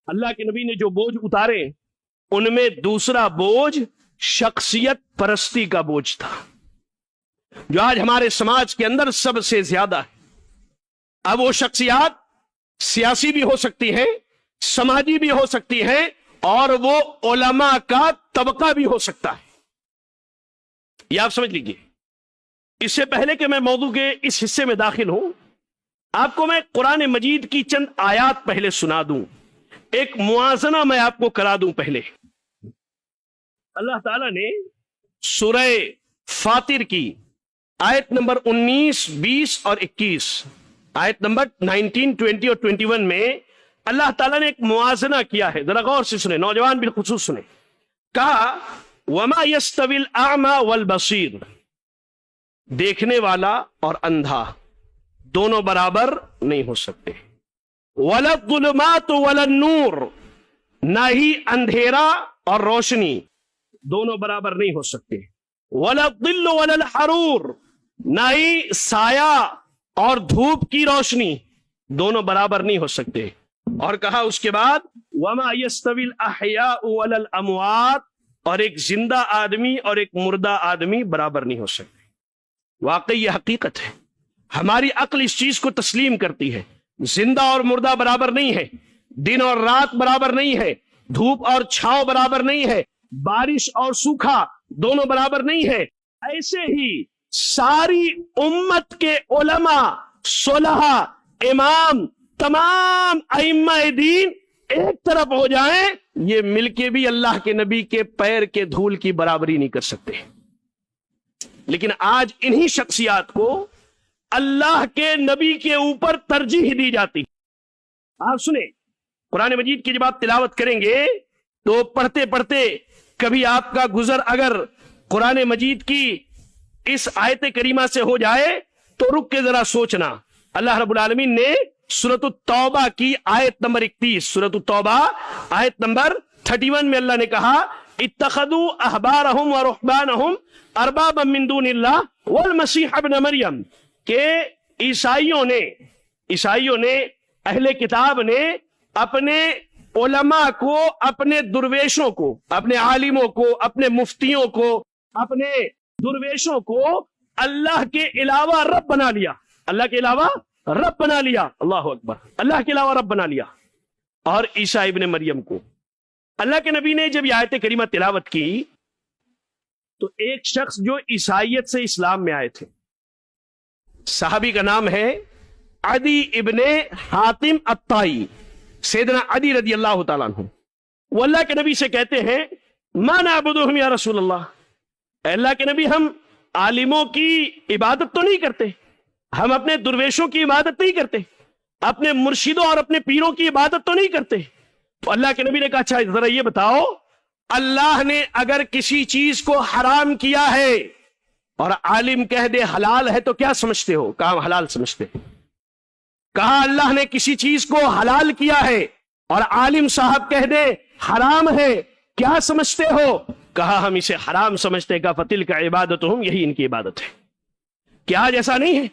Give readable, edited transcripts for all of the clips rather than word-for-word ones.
اللہ کے نبی نے جو بوجھ اتارے ان میں دوسرا بوجھ شخصیت پرستی کا بوجھ تھا، جو آج ہمارے سماج کے اندر سب سے زیادہ ہے۔ اب وہ شخصیات سیاسی بھی ہو سکتی ہیں، سماجی بھی ہو سکتی ہیں، اور وہ علماء کا طبقہ بھی ہو سکتا ہے۔ یہ آپ سمجھ لیجیے۔ اس سے پہلے کہ میں موضوع کے اس حصے میں داخل ہوں، آپ کو میں قرآن مجید کی چند آیات پہلے سنا دوں، ایک موازنہ میں آپ کو کرا دوں۔ پہلے اللہ تعالیٰ نے سورہ فاطر کی آیت نمبر 19، 20 اور 21، آیت نمبر 19، 20 اور 21 میں اللہ تعالیٰ نے ایک موازنہ کیا ہے، ذرا غور سے سنیں، نوجوان بالخصوص سنیں۔ کہا وَمَا يَسْتَوِي الْأَعْمَى وَالْبَصِيرُ، دیکھنے والا اور اندھا دونوں برابر نہیں ہو سکتے۔ وَلَا الظُّلُمَاتُ وَلَا النُّورُ، نہ ہی اندھیرا اور روشنی دونوں برابر نہیں ہو سکتے۔ وَلَا الظِّلُّ وَلَا الْحَرُورُ، نہ ہی سایہ اور دھوپ کی روشنی دونوں برابر نہیں ہو سکتے۔ اور کہا اس کے بعد وَمَا يَسْتَوِي الْأَحْيَاءُ وَلَا الْأَمْوَاتُ، اور ایک زندہ آدمی اور ایک مردہ آدمی برابر نہیں ہو سکتے۔ واقعی یہ حقیقت ہے، ہماری عقل اس چیز کو تسلیم کرتی ہے، زندہ اور مردہ برابر نہیں ہے، دن اور رات برابر نہیں ہے، دھوپ اور چھاؤں برابر نہیں ہے، بارش اور سوکھا دونوں برابر نہیں ہے۔ ایسے ہی ساری امت کے علماء، صلحاء، امام، تمام ائمہ دین ایک طرف ہو جائیں، یہ مل کے بھی اللہ کے نبی کے پیر کے دھول کی برابری نہیں کر سکتے۔ لیکن آج انہی شخصیات کو اللہ کے نبی کے اوپر ترجیح دی جاتی۔ آپ سنیں، قرآن مجید کی جب آپ تلاوت کریں گے تو پڑھتے پڑھتے کبھی آپ کا گزر اگر قرآن مجید کی اس آیت کریمہ سے ہو جائے تو رک کے ذرا سوچنا۔ اللہ رب العالمین نے سورۃ التوبہ کی آیت نمبر 31، سورۃ التوبہ آیت نمبر 31 میں اللہ نے کہا اتخذوا احبارهم ورهبانهم اربابا من دون اللہ والمسیح ابن مریم، کہ عیسائیوں نے اہل کتاب نے اپنے علماء کو، اپنے درویشوں کو، اپنے عالموں کو، اپنے مفتیوں کو، اپنے درویشوں کو اللہ کے علاوہ رب بنا لیا، اللہ کے علاوہ رب بنا لیا۔ اللہ اکبر، اللہ کے علاوہ رب بنا لیا۔ اور عیسیٰ ابن مریم کو اللہ کے نبی نے جب یہ آیت کریمہ تلاوت کی تو ایک شخص جو عیسائیت سے اسلام میں آئے تھے، صحابی کا نام ہے عدی ابن حاتم الطائی، سیدنا عدی رضی اللہ تعالیٰ عنہ، وہ اللہ کے نبی سے کہتے ہیں ما نعبدہم یا رسول اللہ، اے اللہ کے نبی ہم عالموں کی عبادت تو نہیں کرتے، ہم اپنے درویشوں کی عبادت نہیں کرتے، اپنے مرشدوں اور اپنے پیروں کی عبادت تو نہیں کرتے۔ تو اللہ کے نبی نے کہا اچھا ذرا یہ بتاؤ، اللہ نے اگر کسی چیز کو حرام کیا ہے اور عالم کہہ دے حلال ہے تو کیا سمجھتے ہو؟ کہا ہم حلال سمجھتے ہیں۔ کہا اللہ نے کسی چیز کو حلال کیا ہے اور عالم صاحب کہہ دے حرام ہے، کیا سمجھتے ہو؟ کہا ہم اسے حرام سمجھتے ہیں۔ کہا فتلک عبادتہم، یہی ان کی عبادت ہے۔ کیا آج ایسا نہیں ہے؟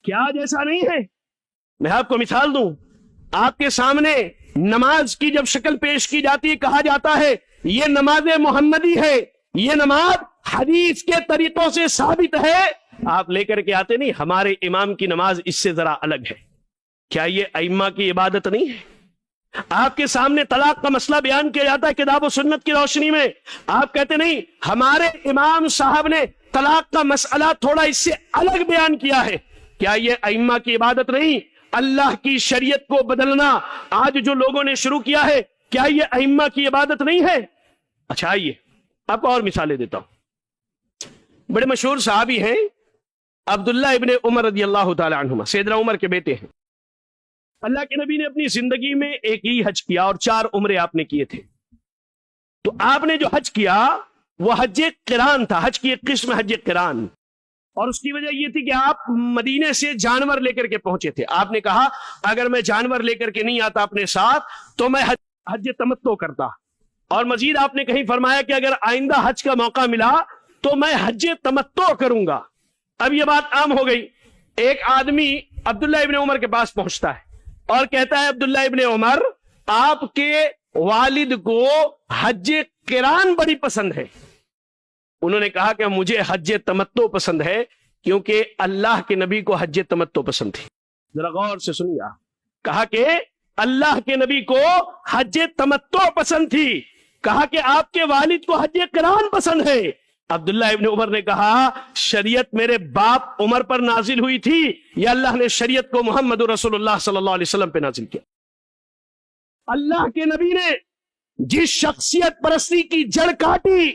کیا آج ایسا نہیں ہے؟ میں آپ کو مثال دوں، آپ کے سامنے نماز کی جب شکل پیش کی جاتی ہے کہا جاتا ہے یہ نماز محمدی ہے، یہ نماز حدیث کے طریقوں سے ثابت ہے، آپ لے کر کے آتے نہیں ہمارے امام کی نماز اس سے ذرا الگ ہے۔ کیا یہ ائمہ کی عبادت نہیں ہے؟ آپ کے سامنے طلاق کا مسئلہ بیان کیا جاتا ہے کتاب و سنت کی روشنی میں، آپ کہتے نہیں ہمارے امام صاحب نے طلاق کا مسئلہ تھوڑا اس سے الگ بیان کیا ہے۔ کیا یہ ائمہ کی عبادت نہیں؟ اللہ کی شریعت کو بدلنا آج جو لوگوں نے شروع کیا ہے، کیا یہ ائمہ کی عبادت نہیں ہے؟ اچھا آئیے اب اور مثالیں دیتا ہوں۔ بڑے مشہور صحابی ہیں عبداللہ ابن عمر رضی اللہ تعالی عنہما، سیدنا عمر کے بیٹے ہیں۔ اللہ کے نبی نے اپنی زندگی میں ایک ہی حج کیا اور 4 عمرے آپ نے کیے تھے۔ تو آپ نے جو حج کیا وہ حج قران تھا، حج کی ایک قسم حج قران، اور اس کی وجہ یہ تھی کہ آپ مدینے سے جانور لے کر کے پہنچے تھے۔ آپ نے کہا اگر میں جانور لے کر کے نہیں آتا اپنے ساتھ تو میں حج تمتع کرتا، اور مزید آپ نے کہیں فرمایا کہ اگر آئندہ حج کا موقع ملا تو میں حج تمتع کروں گا۔ اب یہ بات عام ہو گئی، ایک آدمی عبداللہ ابن عمر کے پاس پہنچتا ہے اور کہتا ہے عبداللہ ابن عمر آپ کے والد کو حج قران بڑی پسند ہے. انہوں نے کہا کہ مجھے حج تمتع پسند ہے کیونکہ اللہ کے نبی کو حج تمتع پسند تھی. ذرا غور سے سنیے. کہا کہ اللہ کے نبی کو حج تمتع پسند تھی. کہا کہ آپ کے والد کو حج قران پسند ہے. عبداللہ ابن عمر نے کہا شریعت میرے باپ عمر پر نازل ہوئی تھی یا اللہ نے شریعت کو محمد رسول اللہ صلی اللہ علیہ وسلم پہ نازل کیا؟ اللہ کے نبی نے جس شخصیت پرستی کی جڑ کاٹی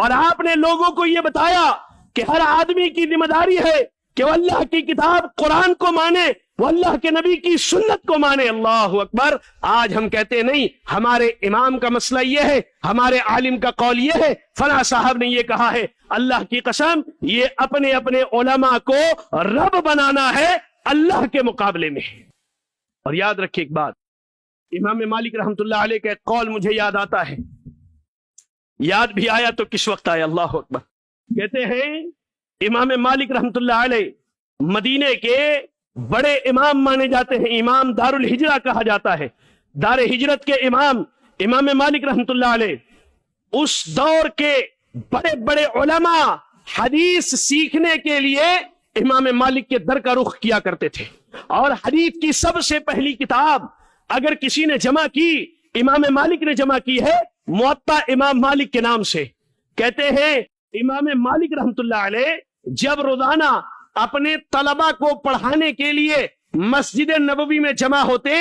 اور آپ نے لوگوں کو یہ بتایا کہ ہر آدمی کی ذمہ داری ہے کہ وہ اللہ کی کتاب قرآن کو مانے, وہ اللہ کے نبی کی سنت کو مانے. اللہ اکبر. آج ہم کہتے نہیں ہمارے امام کا مسئلہ یہ ہے, ہمارے عالم کا قول یہ ہے, فلاں صاحب نے یہ کہا ہے. اللہ کی قسم یہ اپنے اپنے علماء کو رب بنانا ہے اللہ کے مقابلے میں. اور یاد رکھیں ایک بات, امام مالک رحمت اللہ علیہ کا ایک قول مجھے یاد آتا ہے, یاد بھی آیا تو کس وقت آیا. اللہ اکبر. کہتے ہیں امام مالک رحمت اللہ علیہ مدینے کے بڑے امام مانے جاتے ہیں, امام دار الہجرہ کہا جاتا ہے, دار ہجرت کے امام امام مالک رحمت اللہ علیہ. اس دور کے بڑے بڑے علماء حدیث سیکھنے کے لیے امام مالک کے در کا رخ کیا کرتے تھے, اور حدیث کی سب سے پہلی کتاب اگر کسی نے جمع کی امام مالک نے جمع کی ہے موطا امام مالک کے نام سے. کہتے ہیں امام مالک رحمت اللہ علیہ جب روزانہ اپنے طلبہ کو پڑھانے کے لیے مسجد نبوی میں جمع ہوتے,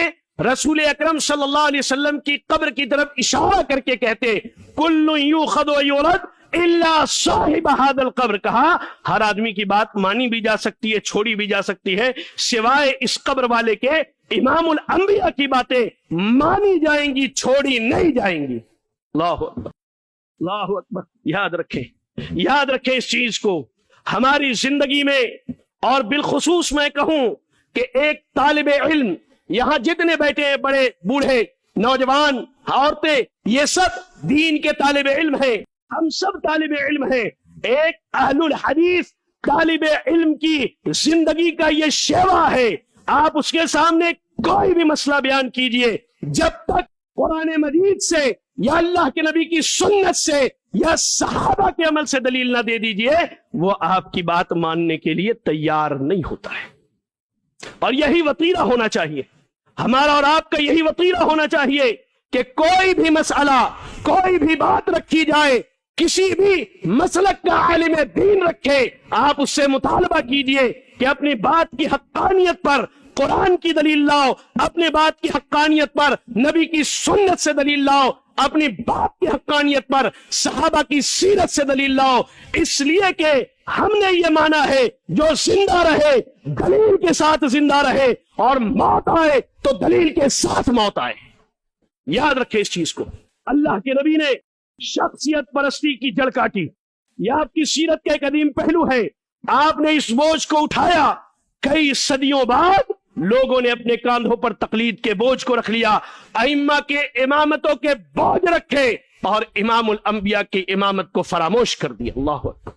رسول اکرم صلی اللہ علیہ وسلم کی قبر کی طرف اشارہ کر کے کہتے کل یؤخذ ویرد الا صاحب هذا القبر. کہا ہر آدمی کی بات مانی بھی جا سکتی ہے, چھوڑی بھی جا سکتی ہے, سوائے اس قبر والے کے امام الانبیاء کی باتیں مانی جائیں گی, چھوڑی نہیں جائیں گی. اللہ اکبر. اللہ اکبر. یاد رکھیں, یاد رکھیں اس چیز کو. ہماری زندگی میں اور بالخصوص میں کہوں کہ ایک طالب علم, یہاں جتنے بیٹھے ہیں بڑے بوڑھے نوجوان عورتیں, یہ سب دین کے طالب علم ہیں, ہم سب طالب علم ہیں. ایک اہل الحدیث طالب علم کی زندگی کا یہ شیوا ہے. آپ اس کے سامنے کوئی بھی مسئلہ بیان کیجئے, جب تک قرآن مجید سے یا اللہ کے نبی کی سنت سے یا صحابہ کے عمل سے دلیل نہ دے دیجئے, وہ آپ کی بات ماننے کے لیے تیار نہیں ہوتا ہے. اور یہی وطیرہ ہونا چاہیے, ہمارا اور آپ کا یہی وطیرہ ہونا چاہیے کہ کوئی بھی مسئلہ, کوئی بھی بات رکھی جائے, کسی بھی مسلک کا عالم دین رکھے, آپ اس سے مطالبہ کیجئے کہ اپنی بات کی حقانیت پر قرآن کی دلیل لاؤ, اپنے بات کی حقانیت پر نبی کی سنت سے دلیل لاؤ, اپنی بات کی حقانیت پر صحابہ کی سیرت سے دلیل لاؤ. اس لیے کہ ہم نے یہ مانا ہے جو زندہ رہے دلیل کے ساتھ زندہ رہے, اور موت آئے تو دلیل کے ساتھ موت آئے. یاد رکھیں اس چیز کو. اللہ کے نبی نے شخصیت پرستی کی جڑ کاٹی, یہ آپ کی سیرت کا ایک عظیم پہلو ہے. آپ نے اس بوجھ کو اٹھایا, کئی صدیوں بعد لوگوں نے اپنے کاندھوں پر تقلید کے بوجھ کو رکھ لیا, ائمہ کے امامتوں کے بوجھ رکھے اور امام الانبیاء کی امامت کو فراموش کر دیا. اللہ اکبر.